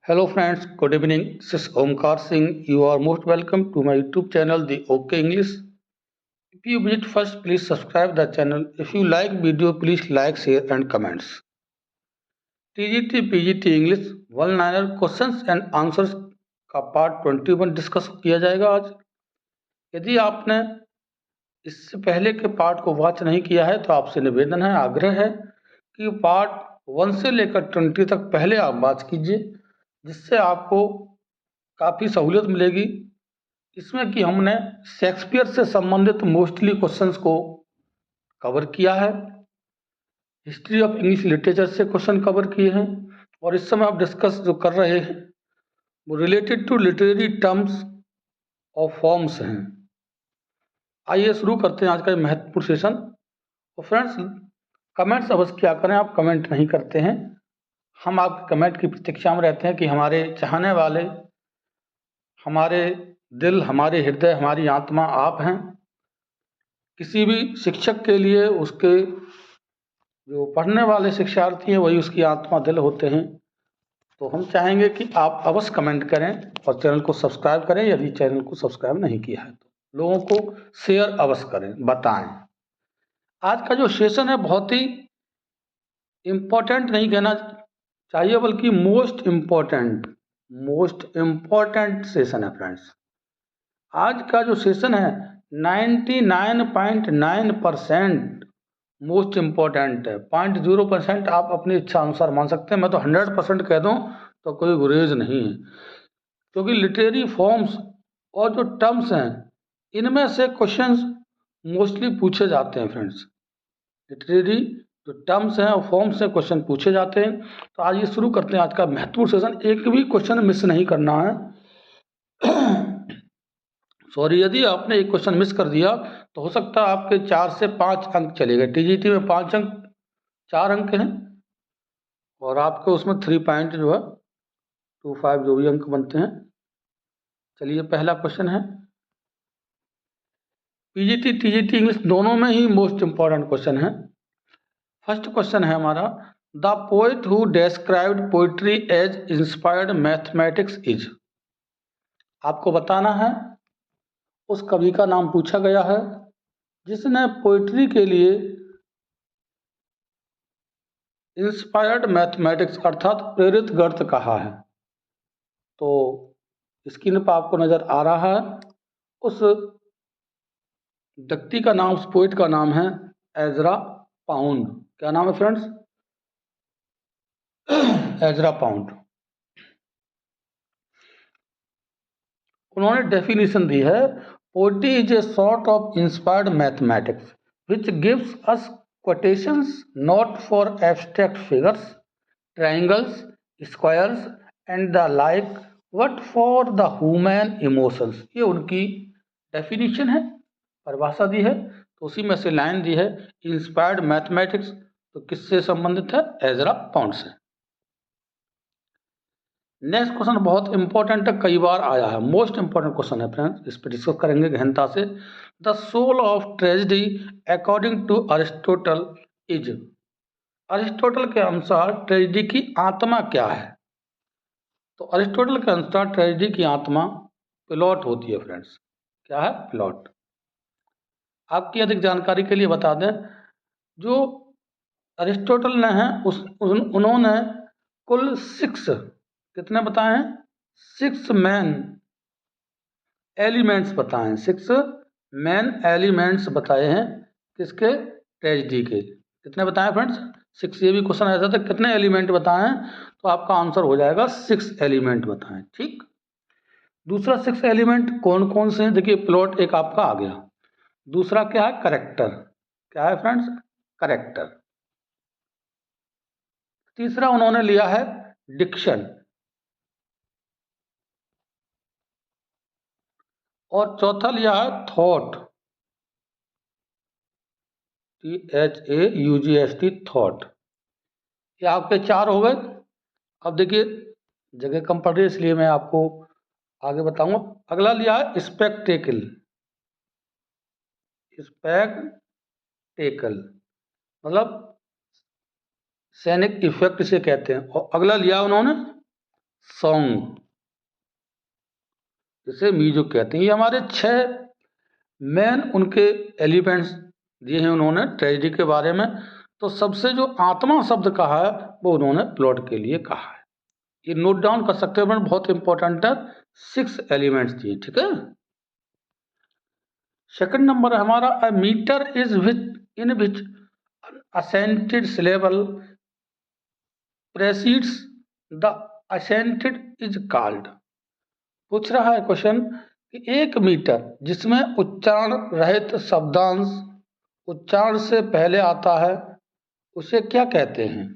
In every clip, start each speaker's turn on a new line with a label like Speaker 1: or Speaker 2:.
Speaker 1: Hello friends, good evening. This is Omkar Singh. You are most welcome to my YouTube channel, The OK English. If you visit first, please subscribe the channel. If you like video, please like, share and comments. TGT PGT English one liner questions and answers का part 21 discuss किया जाएगा आज। यदि आपने इससे पहले के part को वॉच नहीं किया है तो आपसे निवेदन है, आग्रह है कि पार्ट 1 से लेकर 20 तक पहले आप वॉच कीजिए, जिससे आपको काफ़ी सहूलियत मिलेगी। इसमें कि हमने शेक्सपियर से संबंधित मोस्टली क्वेश्चंस को कवर किया है, हिस्ट्री ऑफ इंग्लिश लिटरेचर से क्वेश्चन कवर किए हैं, और इस समय आप डिस्कस जो कर रहे हैं वो रिलेटेड टू लिटरेरी टर्म्स और फॉर्म्स हैं। आइए शुरू करते हैं आज का महत्वपूर्ण सेशन। तो फ्रेंड्स, कमेंट्स अवश्य क्या करें, आप कमेंट नहीं करते हैं। हम आपके कमेंट की प्रतीक्षा में रहते हैं कि हमारे चाहने वाले, हमारे दिल, हमारे हृदय, हमारी आत्मा आप हैं। किसी भी शिक्षक के लिए उसके जो पढ़ने वाले शिक्षार्थी हैं वही उसकी आत्मा दिल होते हैं। तो हम चाहेंगे कि आप अवश्य कमेंट करें और चैनल को सब्सक्राइब करें। यदि चैनल को सब्सक्राइब नहीं किया है तो लोगों को शेयर अवश्य करें, बताएं। आज का जो सेशन है बहुत ही इम्पोर्टेंट नहीं कहना चाहिए बल्कि मोस्ट इम्पोर्टेंट सेशन है फ्रेंड्स। आज का जो सेशन है 99.9% मोस्ट इम्पोर्टेंट है। 0.0% आप अपनी इच्छा अनुसार मान सकते हैं। मैं तो 100% कह दूं तो कोई गुरेज नहीं है, क्योंकि लिटरेरी फॉर्म्स और जो टर्म्स हैं इनमें से क्वेश्चंस मोस्टली पूछे जाते हैं फ्रेंड्स। लिटरेरी जो टर्म्स हैं और फॉर्म्स से क्वेश्चन पूछे जाते हैं। तो आज ये शुरू करते हैं आज का महत्वपूर्ण सेशन। एक भी क्वेश्चन मिस नहीं करना है। सॉरी, यदि आपने एक क्वेश्चन मिस कर दिया तो हो सकता है आपके 4 से 5 अंक चले गए। टीजीटी में 5 अंक, 4 अंक हैं, और आपके उसमें 3 पॉइंट जो है 25 जो भी अंक बनते हैं। चलिए, पहला क्वेश्चन है, पीजीटी टीजीटी इंग्लिश दोनों में ही मोस्ट इंपॉर्टेंट क्वेश्चन है। फर्स्ट क्वेश्चन है हमारा, the poet who described poetry as inspired mathematics is. आपको बताना है उस कवि का नाम पूछा गया है जिसने पोइट्री के लिए इंस्पायर्ड मैथमेटिक्स अर्थात प्रेरित गणित कहा है। तो स्क्रीन पर आपको नजर आ रहा है उस व्यक्ति का नाम, उस पोइट का नाम है एजरा पाउंड। क्या नाम है फ्रेंड्स? Ezra pound. उन्होंने डेफिनेशन दी है, poetry is a sort of inspired mathematics which gives us quotations not for abstract figures, triangles, squares and the like, but for the human emotions। ये उनकी definition है, परिभाषा दी है। तो उसी में से लाइन दी है, इंस्पायर्ड मैथमेटिक्स। तो किससे संबंधित है? एजरा पाउंड से। नेक्स्ट क्वेश्चन बहुत इंपॉर्टेंट है, कई बार आया है, मोस्ट इंपॉर्टेंट क्वेश्चन है फ्रेंड्स। इस पर डिस्कस करेंगे गहनता से। The soul of tragedy according to Aristotle is. Aristotle के अनुसार ट्रेजेडी की आत्मा क्या है? तो अरिस्टोटल के अनुसार ट्रेजेडी की आत्मा प्लॉट होती है फ्रेंड्स। क्या है? प्लॉट। आपकी अधिक जानकारी के लिए बता दें, जो अरिस्टोटल ने है उन्होंने कुल 6 कितने बताए हैं? 6 मैन एलिमेंट्स बताए हैं। 6 मैन एलिमेंट्स बताए हैं किसके? ट्रेजेडी के। कितने बताए फ्रेंड्स? 6। ये भी क्वेश्चन ऐसा था, कितने एलिमेंट बताए हैं? तो आपका आंसर हो जाएगा 6 एलिमेंट बताएं। ठीक। दूसरा 6 एलिमेंट कौन कौन से हैं? देखिए, प्लॉट एक आपका आ गया। दूसरा क्या है? करेक्टर। क्या है फ्रेंड्स? करेक्टर। तीसरा उन्होंने लिया है डिक्शन, और चौथा लिया है थॉट। THAUGHT, thought. ये आपके 4 हो गए। अब देखिए, जगह कम पड़ रही है इसलिए मैं आपको आगे बताऊंगा। अगला लिया है स्पेक्टेकल। स्पेक्टेकल मतलब सैनिक इफेक्ट से कहते हैं। और अगला लिया उन्होंने सॉन्ग, जिसे म्यूजिक कहते हैं। ये हमारे 6 मेन उनके एलिमेंट्स दिए हैं उन्होंने ट्रेजेडी के बारे में। तो सबसे जो आत्मा शब्द कहा है वो उन्होंने प्लॉट के लिए कहा है। ये नोट डाउन कर सकते हैं, बहुत इंपॉर्टेंट है। 6 एलिमेंट्स दिए, ठीक है। सेकंड नंबर है हमारा, a metre is in which accented syllable precedes the accented is called. पूछ रहा है क्वेश्चन कि एक मीटर जिसमें उच्चारण रहित शब्दांश उच्चारण से पहले आता है उसे क्या कहते हैं?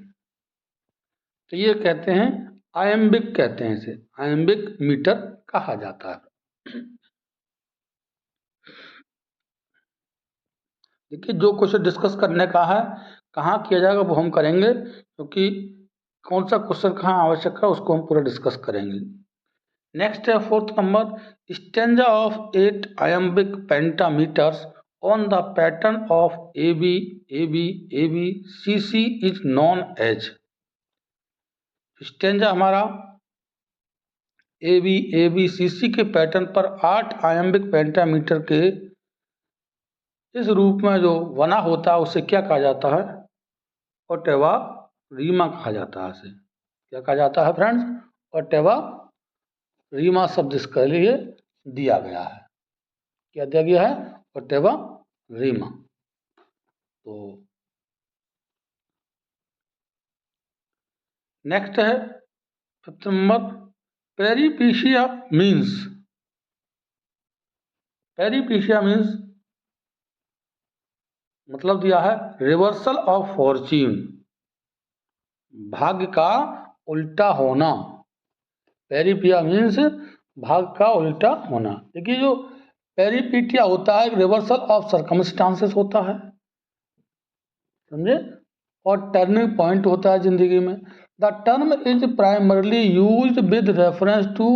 Speaker 1: तो ये कहते हैं आयम्बिक, कहते हैं इसे आयम्बिक मीटर कहा जाता है। देखिए, जो क्वेश्चन डिस्कस करने का है कहाँ किया जाएगा वो हम करेंगे, क्योंकि कौन सा क्वेश्चन कहाँ आवश्यक है उसको हम पूरा डिस्कस करेंगे। नेक्स्ट है 4th number, stanza of 8 iambic pentameters on the pattern of AB AB AB CC is known as. Stanza हमारा AB AB CC के पैटर्न पर 8 आयम्बिक पेंटामीटर के इस रूप में जो बना होता है उसे क्या कहा जाता है? ओटेवा रीमा कहा जाता है। इसे क्या कहा जाता है फ्रेंड्स? ओटेवा रीमा शब्द इसके लिए दिया गया है। क्या दिया गया है? ओटेवा रीमा। तो नेक्स्ट है 5th नंबर, पेरिपीशिया मीन्स। पेरिपीशिया मीन्स मतलब दिया है रिवर्सल ऑफ फॉर्च्यून, भाग्य का उल्टा होना। पेरिपिया मीन्स भाग्य का उल्टा होना। देखिए, जो पेरिपीटिया होता है रिवर्सल ऑफ सर्कमस्टांसेस होता है, समझे, और टर्निंग पॉइंट होता है जिंदगी में। The term is primarily used with reference to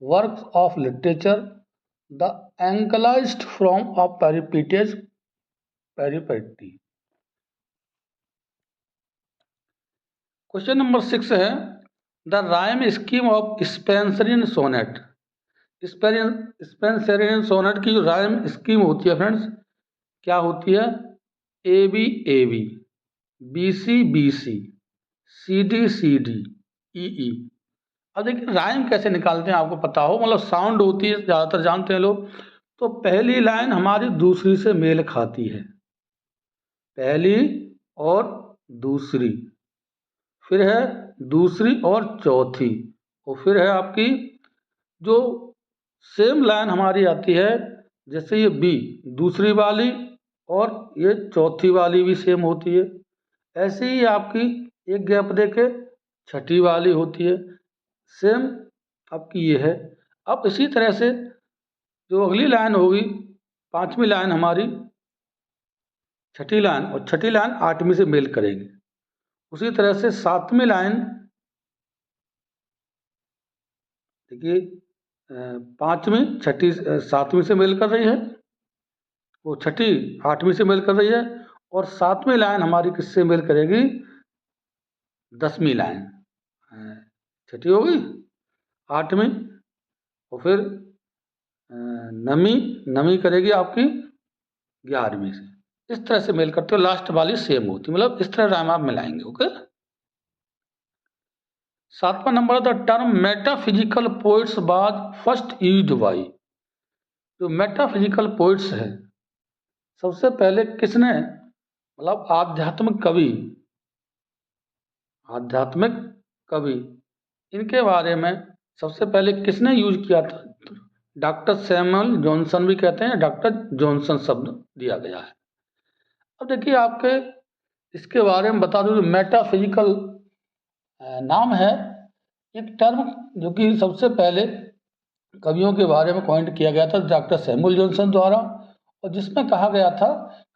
Speaker 1: works of literature, the anglicised form of peripeteia peripety. Question number 6 है, the rhyme scheme of Spenserian sonnet. Spenserian sonnet की जो राइम स्कीम होती है friends, क्या होती है? AB AB BC BC CD CD EE। अब देखिए राइम कैसे निकालते हैं, आपको पता हो, मतलब साउंड होती है, ज़्यादातर जानते हैं लोग। तो पहली लाइन हमारी दूसरी से मेल खाती है, पहली और दूसरी, फिर है दूसरी और चौथी, और फिर है आपकी जो सेम लाइन हमारी आती है, जैसे ये बी दूसरी वाली और ये चौथी वाली भी सेम होती है। ऐसे ही आपकी एक गैप देके छठी वाली होती है, सेम आपकी ये है। अब इसी तरह से जो अगली लाइन होगी, 5वीं लाइन हमारी छठी लाइन, और छठी लाइन 8वीं से मेल करेगी। उसी तरह से 7वीं लाइन, देखिए 5वीं छठी 7वीं से मेल कर रही है, वो छठी 8वीं से मेल कर रही है, और 7वीं लाइन हमारी किससे मेल करेगी? 10वीं लाइन। छठी होगी 8वीं, और फिर नवी करेगी आपकी 11वीं से। इस तरह से मेल करते हो, लास्ट वाली सेम होती, मतलब इस तरह राइम आप मिलाएंगे। ओके। 7वां number, the term metaphysical poets was first used by. जो मेटाफिजिकल पोइट्स है, सबसे पहले किसने, मतलब आध्यात्मिक कवि, इनके बारे में सबसे पहले किसने यूज किया था? डॉक्टर सैमुअल जॉनसन भी कहते हैं, डॉक्टर जॉनसन शब्द दिया गया है। अब देखिए, आपके इसके बारे में बता दूं, मेटाफिजिकल नाम है एक टर्म जो कि सबसे पहले कवियों के बारे में कॉइंट किया गया था डॉक्टर सैमुअल जॉनसन द्वारा, और जिसमें कहा गया था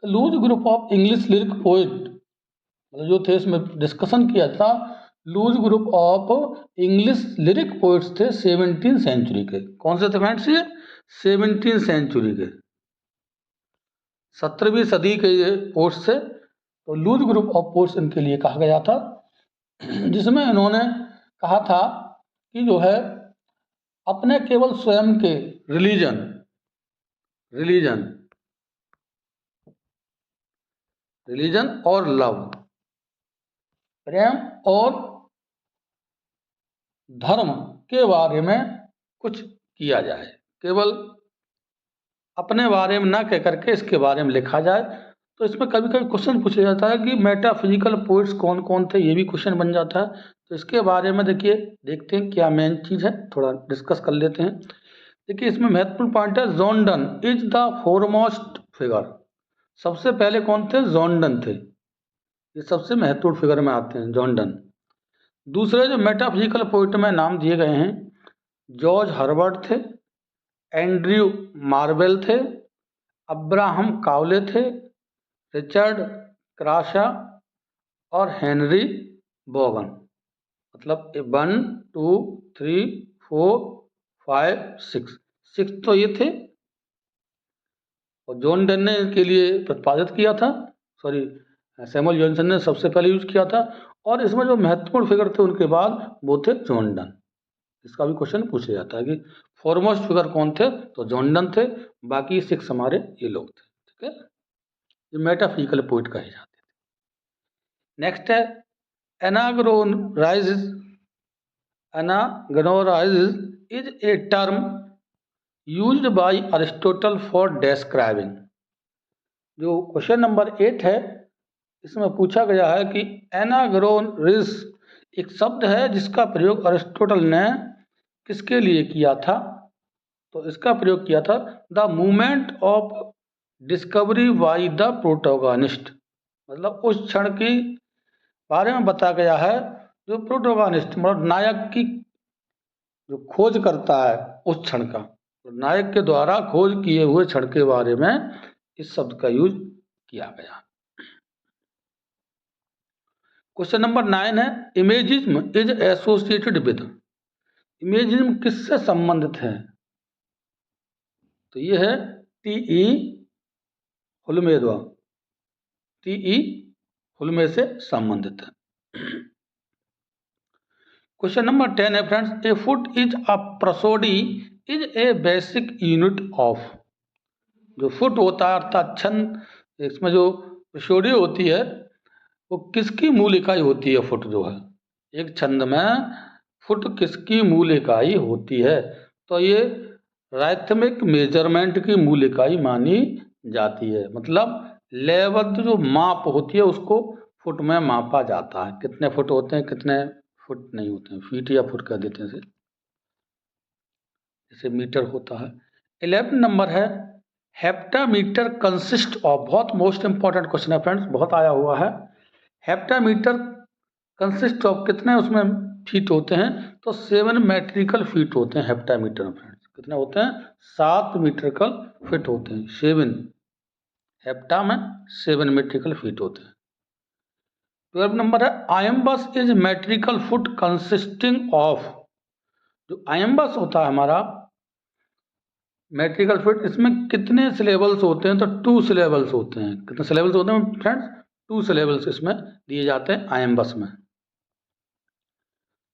Speaker 1: loose group of English lyric poet, मतलब जो थे इसमें डिस्कशन किया था, loose group of English lyric poets थे 17वीं सेंचुरी के। कौन से थे फ्रेंड्स? ये 17वीं सेंचुरी के, 17वीं सदी के ये पोइट्स थे। तो लूज ग्रुप ऑफ पोइट्स इनके लिए कहा गया था, जिसमें इन्होंने कहा था कि जो है अपने केवल स्वयं के रिलीजन रिलीजन रिलीजन और लव, प्रेम और धर्म के बारे में कुछ किया जाए, केवल अपने बारे में ना कह करके इसके बारे में लिखा जाए। तो इसमें कभी कभी क्वेश्चन पूछा जाता है कि मेटाफिजिकल पोइट्स कौन कौन थे, ये भी क्वेश्चन बन जाता है। तो इसके बारे में देखिए, देखते हैं क्या मेन चीज़ है, थोड़ा डिस्कस कर लेते हैं। देखिए इसमें महत्वपूर्ण पॉइंट है, John Donne is the foremost figure. सबसे पहले कौन थे? जॉन डन थे, ये सबसे महत्वपूर्ण फिगर में आते हैं, जॉन डन। दूसरे जो मेटाफिजिकल पोइट में नाम दिए गए हैं, जॉर्ज हर्बर्ट थे, एंड्रयू मार्वेल थे, अब्राहम कावले थे, रिचर्ड क्राशा और हेनरी बोगन। मतलब 1 2 3 4 5 6 6 तो ये थे, और जॉन डन ने इसके लिए प्रतिपादित किया था, सॉरी सैमुअल जॉनसन ने सबसे पहले यूज किया था। और इसमें जो महत्वपूर्ण फिगर थे उनके बाद वो थे जॉन डन। इसका भी क्वेश्चन पूछा जाता है कि फॉरमोस्ट फिगर कौन थे, तो जॉन डन थे, बाकी 6 हमारे ये लोग थे। ठीक है, ये मेटाफिजिकल पोइट कहे जाते हैं। नेक्स्ट है anagnorisis. Anagnorisis is a term used by Aristotle for describing. जो क्वेश्चन नंबर 8 है, इसमें पूछा गया है कि एनाग्नोरिस एक शब्द है जिसका प्रयोग अरिस्टोटल ने किसके लिए किया था? तो इसका प्रयोग किया था the movement of discovery by the protagonist. मतलब उस क्षण की बारे में बताया गया है जो प्रोटोगनिस्ट मतलब नायक की जो खोज करता है उस क्षण का, तो नायक के द्वारा खोज किए हुए क्षण के बारे में इस शब्द का यूज किया गया। क्वेश्चन नंबर 9 है imagism is associated with. Imagism किससे संबंधित है? तो ये है टी.ई. हुलमेदवा, टी.ई. हुलमे से संबंधित है। क्वेश्चन नंबर 10 है friends, A foot is a prosody is a basic unit of. जो फुट होता है अर्थात छंद, इसमें जो प्रोसोडी होती है वो किसकी मूल इकाई होती है? फुट जो है एक छंद में फुट किसकी मूल इकाई होती है? तो ये राइथमिक मेजरमेंट की मूल इकाई मानी जाती है। मतलब लयबद्ध जो माप होती है उसको फुट में मापा जाता है, कितने फुट होते हैं कितने फुट नहीं होते हैं, फीट या फुट कह देते हैं जैसे मीटर होता है। 11 नंबर है हेप्टामीटर कंसिस्ट ऑफ। बहुत मोस्ट इंपॉर्टेंट क्वेश्चन है फ्रेंड्स, बहुत आया हुआ है। हेप्टामीटर कंसिस्ट ऑफ कितने उसमें फीट होते हैं? तो 7 मेट्रिकल फीट होते हैं हेप्टामीटर में फ्रेंड्स। कितने होते हैं? 7 मीट्रिकल फीट होते हैं। 7 हेप्टा में 7 मेट्रिकल फीट होते हैं। 12 नंबर है iambus is metrical foot consisting of. जो आयम्बस होता है हमारा मेट्रिकल फीट, इसमें कितने सिलेबल्स होते हैं? तो 2 सिलेबल्स होते हैं। कितने सिलेबल्स होते हैं फ्रेंड्स? 2 सिलेबल्स इसमें दिए जाते हैं आयम्बस में।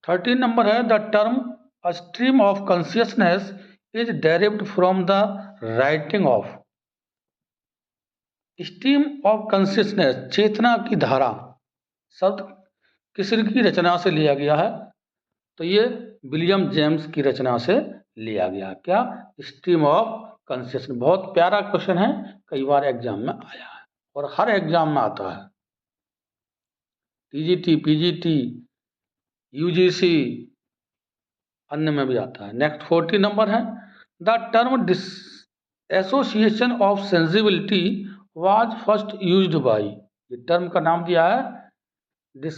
Speaker 1: 13 नंबर है the term a stream of consciousness is derived from the writing of. Stream of consciousness चेतना की धारा शब्द किसकी रचना से लिया गया है? तो ये विलियम जेम्स की रचना से लिया गया। क्या? Stream of consciousness. बहुत प्यारा क्वेश्चन है, कई बार एग्जाम में आया है और हर एग्जाम में आता है, टीजीटी पीजीटी यूजीसी अन्य में भी आता है। नेक्स्ट 40 नंबर है the term association of sensibility was first used bye. ये टर्म का नाम दिया है दिस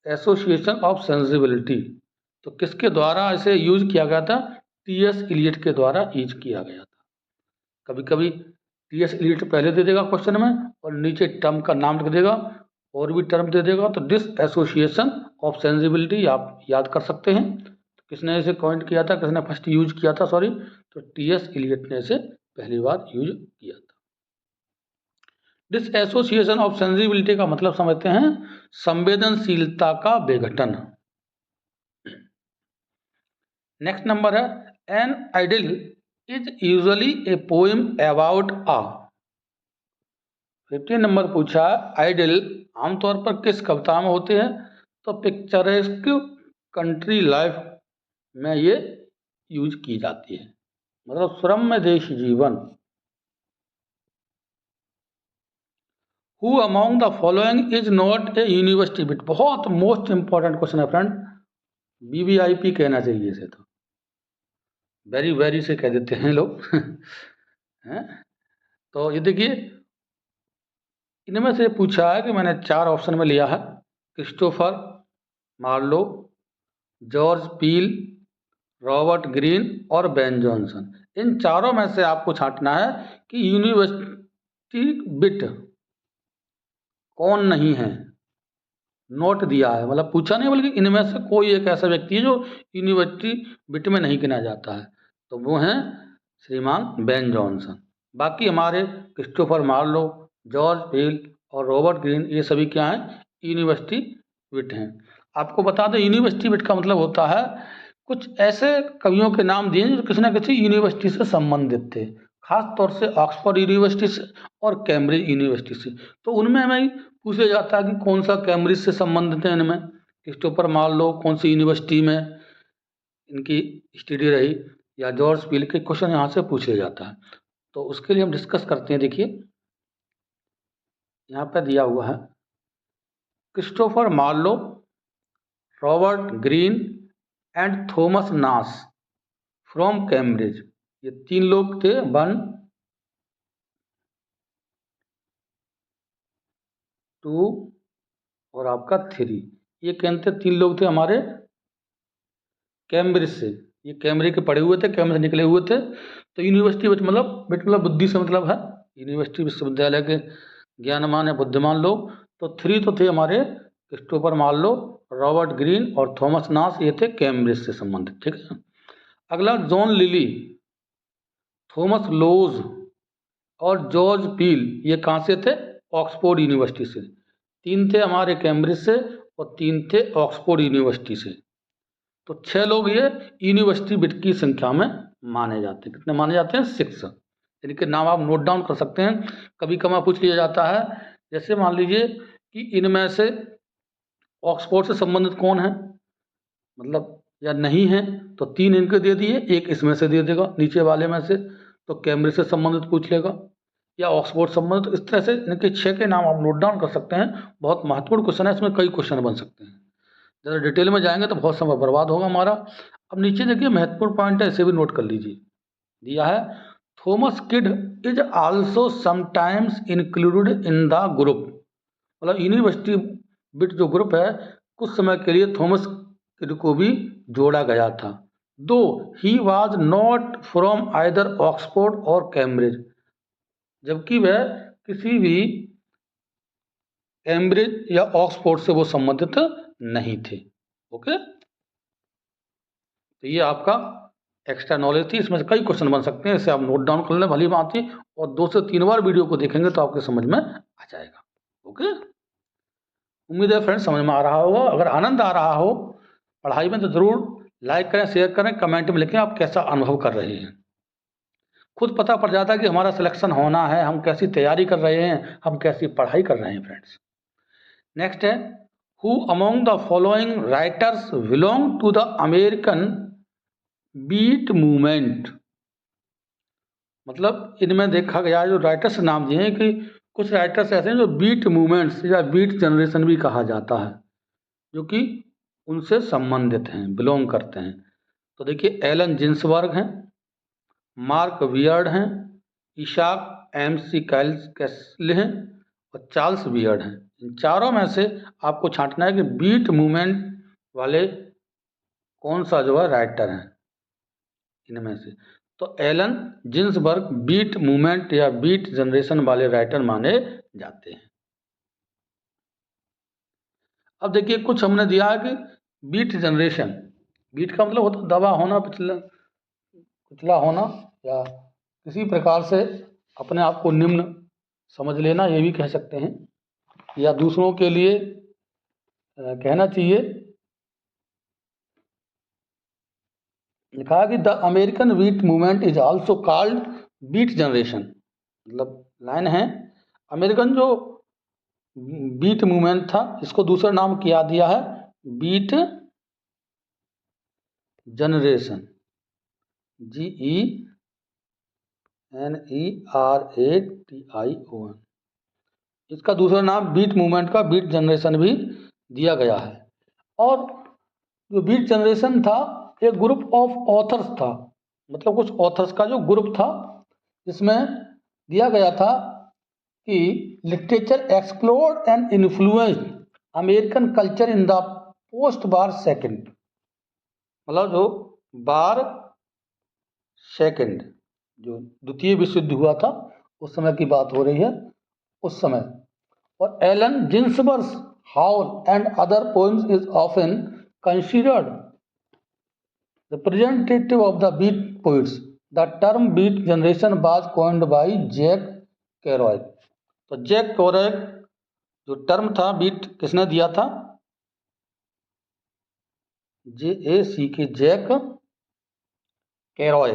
Speaker 1: एसोसिएशन ऑफ सेंसिबिलिटी, तो किसके द्वारा इसे यूज किया गया था? टी.एस. इलियट के द्वारा यूज किया गया था। कभी कभी टी.एस. इलियट पहले दे देगा क्वेश्चन में और नीचे टर्म का नाम लिख देगा और भी टर्म दे देगा, तो डिस एसोसिएशन ऑफ सेंसिबिलिटी आप याद कर सकते हैं। तो किसने इसे कॉइंट किया था, किसने फर्स्ट यूज किया था? सॉरी, तो टी.एस. इलियट ने इसे पहली बार यूज किया था। डिस एसोसिएशन ऑफ सेंसिबिलिटी का मतलब समझते हैं संवेदनशीलता का विघटन। नेक्स्ट नंबर है an idyll is usually a poem about a. 15 number पूछा आइडल आमतौर पर किस कविता में होते हैं, तो पिक्चरेस्क कंट्री लाइफ में ये यूज की जाती है, मतलब सुरम्य देश जीवन। Who among the following is not a university bit, बहुत मोस्ट इंपॉर्टेंट क्वेश्चन है फ्रेंड, BVIP कहना चाहिए इसे, तो वेरी वेरी से कह देते हैं लोग हैं। तो ये देखिए इनमें से पूछा है कि मैंने 4 ऑप्शन में लिया है, Christopher Marlowe, George Peele, Robert Greene और बेन जॉनसन। इन चारों में से आपको छांटना है कि यूनिवर्सिटी बिट कौन नहीं है, नोट दिया है, मतलब पूछा नहीं बल्कि इनमें से कोई एक ऐसा व्यक्ति है जो यूनिवर्सिटी बिट में नहीं गिना जाता है, तो वो हैं श्रीमान बेन जॉनसन। बाकी हमारे क्रिस्टोफर मार्लो, जॉर्ज पील और रॉबर्ट ग्रीन ये सभी क्या हैं, यूनिवर्सिटी बिट हैं। आपको बता दें यूनिवर्सिटी बिट का मतलब होता है कुछ ऐसे कवियों के नाम दिए जो किसी न किसी यूनिवर्सिटी से संबंधित थे, खास तौर से ऑक्सफोर्ड यूनिवर्सिटी से और कैम्ब्रिज यूनिवर्सिटी से। तो उनमें हमें पूछा जाता है कि कौन सा कैम्ब्रिज से संबंधित है, इनमें क्रिस्टोफर मार्लो कौन सी यूनिवर्सिटी में इनकी स्टडी रही, या जॉर्ज पील के क्वेश्चन यहाँ से पूछा जाता है। तो उसके लिए हम डिस्कस करते हैं। देखिए यहाँ पे दिया हुआ है Christopher Marlowe, Robert Greene and Thomas Nashe from Cambridge, ये 3 लोग थे, 1 2 और आपका 3, ये कहते 3 लोग थे हमारे कैम्ब्रिज से, ये कैम्ब्रिज के पढ़े हुए थे, कैम्ब्रिज से निकले हुए थे। तो यूनिवर्सिटी बिट मतलब बुद्धि से मतलब है, यूनिवर्सिटी विश्वविद्यालय के ज्ञानमान या बुद्धिमान लोग। तो 3 तो थे हमारे क्रिस्टोफर मार्लो, रॉबर्ट ग्रीन और थॉमस नास, ये थे कैम्ब्रिज से संबंधित, ठीक है। अगला जॉन लिली, थॉमस लोज और जॉर्ज पील, ये कहाँ से थे, ऑक्सफोर्ड यूनिवर्सिटी से। 3 थे हमारे कैम्ब्रिज से और 3 थे ऑक्सफोर्ड यूनिवर्सिटी से। तो 6 लोग ये यूनिवर्सिटी बिट की संख्या में माने जाते हैं। कितने माने जाते हैं, 6। इनके नाम आप नोट डाउन कर सकते हैं, कभी कभी पूछ लिया जाता है। जैसे मान लीजिए कि इनमें से ऑक्सफोर्ड से संबंधित कौन है, मतलब या नहीं है, तो 3 इनके दे दिए, 1 इसमें से दे देगा नीचे वाले में से, तो कैम्ब्रिज से संबंधित पूछ लेगा या ऑक्सफोर्ड संबंधित। तो इस तरह से इनके 6 के नाम आप नोट डाउन कर सकते हैं। बहुत महत्वपूर्ण क्वेश्चन है, इसमें कई क्वेश्चन बन सकते हैं, ज़रा डिटेल में जाएंगे तो बहुत समय बर्बाद होगा हमारा। अब नीचे देखिए महत्वपूर्ण पॉइंट है, इसे भी नोट कर लीजिए। दिया है Thomas kid is also sometimes included in the group, मतलब यूनिवर्सिटी बिट जो ग्रुप है कुछ समय के लिए थॉमस किड को भी जोड़ा गया था, दो he was not from either Oxford और कैम्ब्रिज, जबकि वह किसी भी कैम्ब्रिज या ऑक्सफोर्ड से वो संबंधित नहीं थे। ओके, तो ये आपका एक्स्ट्रा नॉलेज थी, इसमें से कई क्वेश्चन बन सकते हैं, इसे आप नोट डाउन कर लें, भली बात थी, और 2 से 3 बार वीडियो को देखेंगे तो आपके समझ में आ जाएगा। ओके, उम्मीद है फ्रेंड्स समझ में आ रहा होगा। अगर आनंद आ रहा हो पढ़ाई में तो ज़रूर लाइक करें, शेयर करें, कमेंट में लिखें आप कैसा अनुभव कर रहे हैं। खुद पता पड़ जाता है कि हमारा सिलेक्शन होना है, हम कैसी तैयारी कर रहे हैं, हम कैसी पढ़ाई कर रहे हैं फ्रेंड्स। नेक्स्ट है who among the following writers belong to the American beat movement, मतलब इनमें देखा गया जो राइटर्स नाम दिए हैं कि कुछ राइटर्स ऐसे हैं जो बीट मूवमेंट्स या बीट जनरेशन भी कहा जाता है, जो कि उनसे संबंधित हैं, बिलोंग करते हैं। तो देखिए एलन जिन्सबर्ग हैं, मार्क वियर्ड हैं, इशाक MC कैसल हैं और चार्ल्स वियर्ड हैं। इन चारों में से आपको छांटना है कि बीट मूवमेंट वाले कौन सा जो है राइटर हैं इनमें से। तो एलन जिन्सबर्ग बीट मूवमेंट या बीट जनरेशन वाले राइटर माने जाते हैं। अब देखिए कुछ हमने दिया है कि बीट जनरेशन, बीट का मतलब होता है दबा होना, पिछला होना, या किसी प्रकार से अपने आप को निम्न समझ लेना, ये भी कह सकते हैं, या दूसरों के लिए कहना चाहिए लिखा है कि the American beat movement is also called beat generation. मतलब लाइन है, अमेरिकन जो बीट मूवमेंट था इसको दूसरा नाम क्या दिया है, बीट जनरेशन, GENERATION। इसका दूसरा नाम बीट मूवमेंट का बीट जनरेशन भी दिया गया है। और जो बीट जनरेशन था एक ग्रुप ऑफ ऑथर्स था, मतलब कुछ ऑथर्स का जो ग्रुप था, जिसमें दिया गया था कि literature explored and influenced American culture in the post war second. मतलब जो वार सेकेंड, जो द्वितीय विश्व युद्ध हुआ था उस समय की बात हो रही है, उस समय। और Allen Ginsberg Howl and other poems is often considered representative of the beat poets. The term beat generation was coined by Jack Kerouac. तो जैक केरॉय जो टर्म था बीट किसने दिया था, JACK, जैक केरॉय,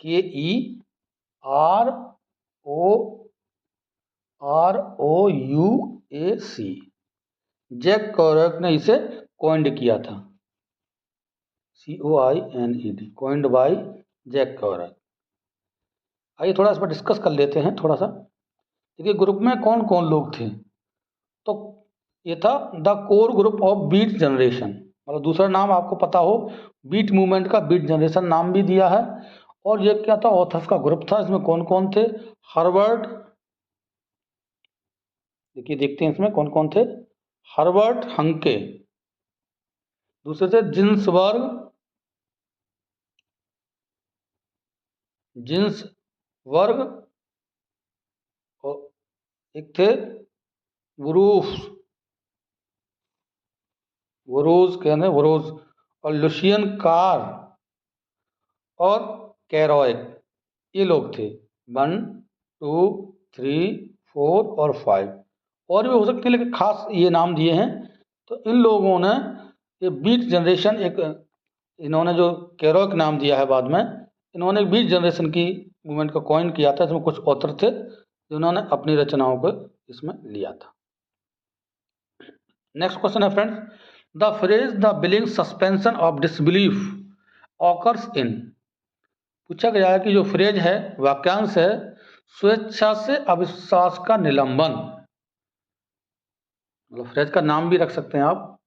Speaker 1: KEROUAC। जैक केरॉय ने इसे कॉइंड किया था, COINED, कॉइंड बाय जैक केरॉय। आइए थोड़ा इस पर डिस्कस कर लेते हैं थोड़ा सा। देखिए ग्रुप में कौन कौन लोग थे, तो ये था the core group of beat generation, मतलब दूसरा नाम आपको पता हो बीट मूवमेंट का बीट जनरेशन नाम भी दिया है। और ये क्या था, ऑथर्स का ग्रुप था। इसमें कौन कौन थे, हार्वर्ड, देखिए देखते हैं इसमें कौन कौन थे, हार्वर्ड हंके, दूसरे थे जिन्सबर्ग और एक थे वरोज कहने वरोज, और लुशियन कार और कैरॉय, ये लोग थे 1 2 3 4 और 5। और भी हो सकते हैं लेकिन खास ये नाम दिए हैं। तो इन लोगों ने ये बीट जनरेशन एक, इन्होंने जो कैरॉय का नाम दिया है बाद में, इन्होंने बीट जनरेशन की मूवमेंट को कॉइन किया था। इसमें कुछ ऑथर थे जिन्होंने अपनी रचनाओं को इसमें लिया था। नेक्स्ट क्वेश्चन है friends, the phrase the billing suspension of disbelief occurs in. पूछा गया है कि जो फ्रेज है, वाक्यांश है, स्वेच्छा से अविश्वास का निलंबन, मतलब फ्रेज का नाम भी रख सकते हैं आप,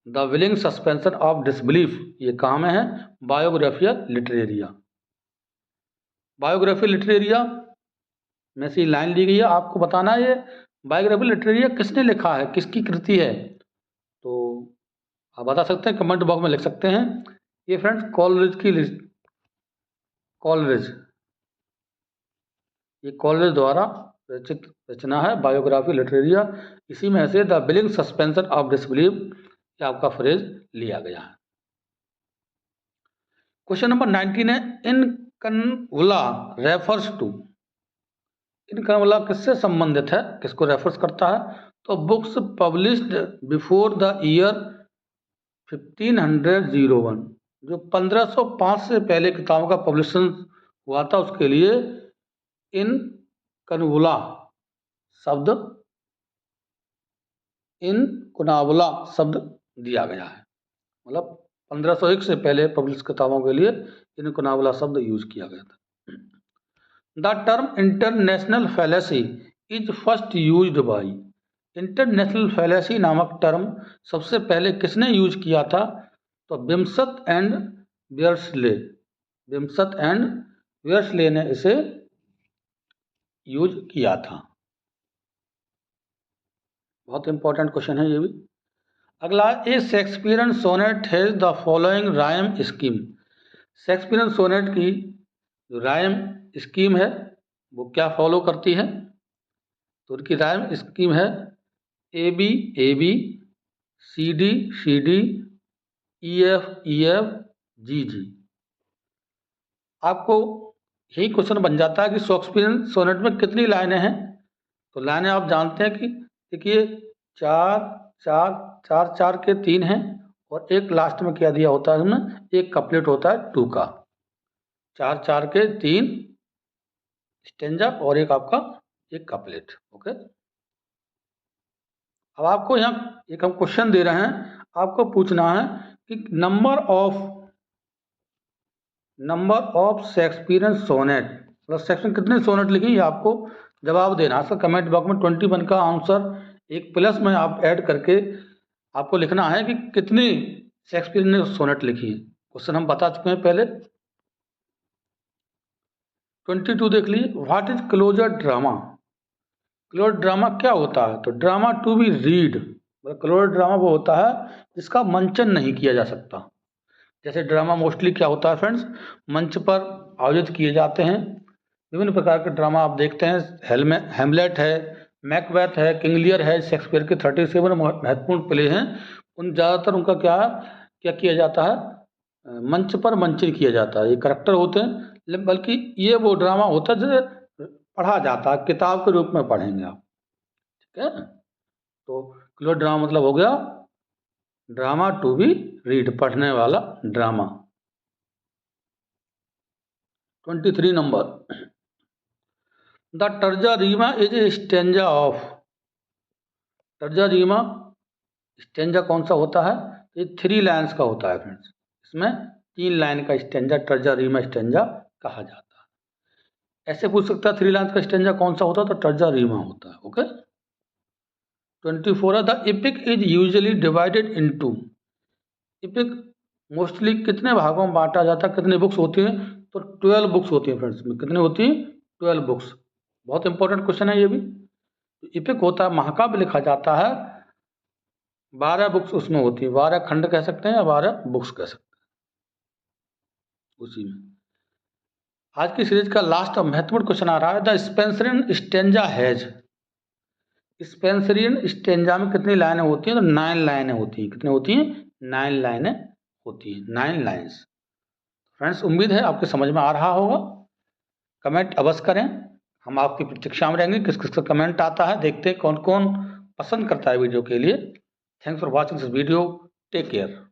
Speaker 1: the willing suspension of disbelief, ये कहाँ में है, बायोग्राफिया लिटरेरिया। बायोग्राफी लिटरेरिया में से लाइन ली गई है, आपको बताना है ये बायोग्राफी लिटरेरिया किसने लिखा है, किसकी कृति है। तो आप बता सकते हैं, कमेंट बॉक्स में लिख सकते हैं। ये फ्रेंड्स कॉलरिज की कॉलरिज द्वारा रचित रचना है बायोग्राफी लिटरेरिया। इसी में से the billing suspension of disbelief ये आपका फ्रेज लिया गया है। क्वेश्चन नंबर 19 है, इन कन्वुला रेफर्स टू। इन कन्वुला किससे संबंधित है, किसको रेफर्स करता है, तो books published before the year 1501, जो 1505 से पहले किताबों का पब्लिशन हुआ था उसके लिए इन कन्वुला शब्द दिया गया है। मतलब 1501 से पहले पब्लिश किताबों के लिए इन कन्वुला शब्द यूज किया गया था। The term international fallacy is first used by. International fallacy नामक टर्म सबसे पहले किसने यूज किया था, तो विम्सत एंड वेयर्सले ने इसे यूज किया था। बहुत इंपॉर्टेंट क्वेश्चन है ये भी। अगला, a Shakespearean sonnet has the following rhyme scheme. Shakespearean sonnet की जो राइम स्कीम है वो क्या फॉलो करती है, तो उनकी राइम स्कीम है AB AB, CD CD, EF EF, GG। आपको यही क्वेश्चन बन जाता है कि शेक्सपियरन सोनेट में कितनी लाइनें हैं। तो लाइनें आप जानते हैं कि देखिए 4 4 4 4 के 3 हैं और एक लास्ट में क्या दिया होता है उसमें, एक कपलेट होता है 2 का, 4 के 3 स्टेंजा और एक आपका एक कपलेट। ओके, अब आपको यहाँ एक हम क्वेश्चन दे रहे हैं, आपको पूछना है कि नंबर ऑफ शेक्सपियरियन सोनेट, मतलब शेक्सपियर कितने सोनेट लिखे, ये आपको जवाब देना है। सर कमेंट बॉक्स में 21 का आंसर एक प्लस में आप ऐड करके आपको लिखना है कि कितनी शेक्सपियर ने सोनेट लिखी है। क्वेश्चन हम बता चुके हैं पहले। 22 देख लीजिए, what is closet drama. Closet drama क्या होता है, तो ड्रामा टू बी रीड, मतलब क्लोजर ड्रामा वो होता है जिसका मंचन नहीं किया जा सकता। जैसे ड्रामा मोस्टली क्या होता है फ्रेंड्स, मंच पर आयोजित किए जाते हैं। विभिन्न प्रकार के ड्रामा आप देखते हैं, हेमलेट है, मैकबेथ है, किंग लियर है, शेक्सपियर के 37 महत्वपूर्ण प्ले हैं। उन ज़्यादातर उनका क्या किया जाता है, मंच पर मंचन किया जाता है। ये करेक्टर होते हैं, बल्कि ये वो ड्रामा होता है जिसे पढ़ा जाता है, किताब के रूप में पढ़ेंगे आप। ठीक है, तो क्लोज ड्रामा मतलब हो गया ड्रामा टू बी रीड, पढ़ने वाला drama. 23 number, the terza rima is a stanza of. Terza rima stanza कौन सा होता है, ये 3 लाइन्स का होता है फ्रेंड्स। इसमें 3 लाइन का स्टेंजा टर्जा रीमा स्टेंजा कहा जाता है। ऐसे पूछ सकता है 3 लाइन्स का स्टेंजा कौन सा होता है, तो टर्जा रीमा होता है। ओके, 24 है, the EPIC is usually divided into. EPIC mostly कितने भागों में बांटा जाता है, कितनी बुक्स होती हैं, तो 12 बुक्स होती हैं फ्रेंड्स। में कितनी होती हैं, 12 बुक्स। बहुत इंपॉर्टेंट क्वेश्चन है ये भी। इपिक होता है, महाकाव्य लिखा जाता है, 12 बुक्स उसमें होती है, 12 खंड कह सकते हैं या 12 बुक्स कह सकते हैं उसी में। आज की सीरीज का लास्ट महत्वपूर्ण क्वेश्चन आ रहा है, the Spenserian stanza has. Spenserian stanza में कितनी लाइनें होती हैं, तो 9 लाइनें होती हैं। कितनी होती हैं, 9 लाइनें होती हैं, 9 लाइन्स। फ्रेंड्स उम्मीद है आपके समझ में आ रहा होगा। कमेंट अवश्य करें, हम आपकी प्रतीक्षा में रहेंगे किस किस का कमेंट आता है, देखते हैं कौन कौन पसंद करता है वीडियो के लिए। Thanks for watching this video, take care.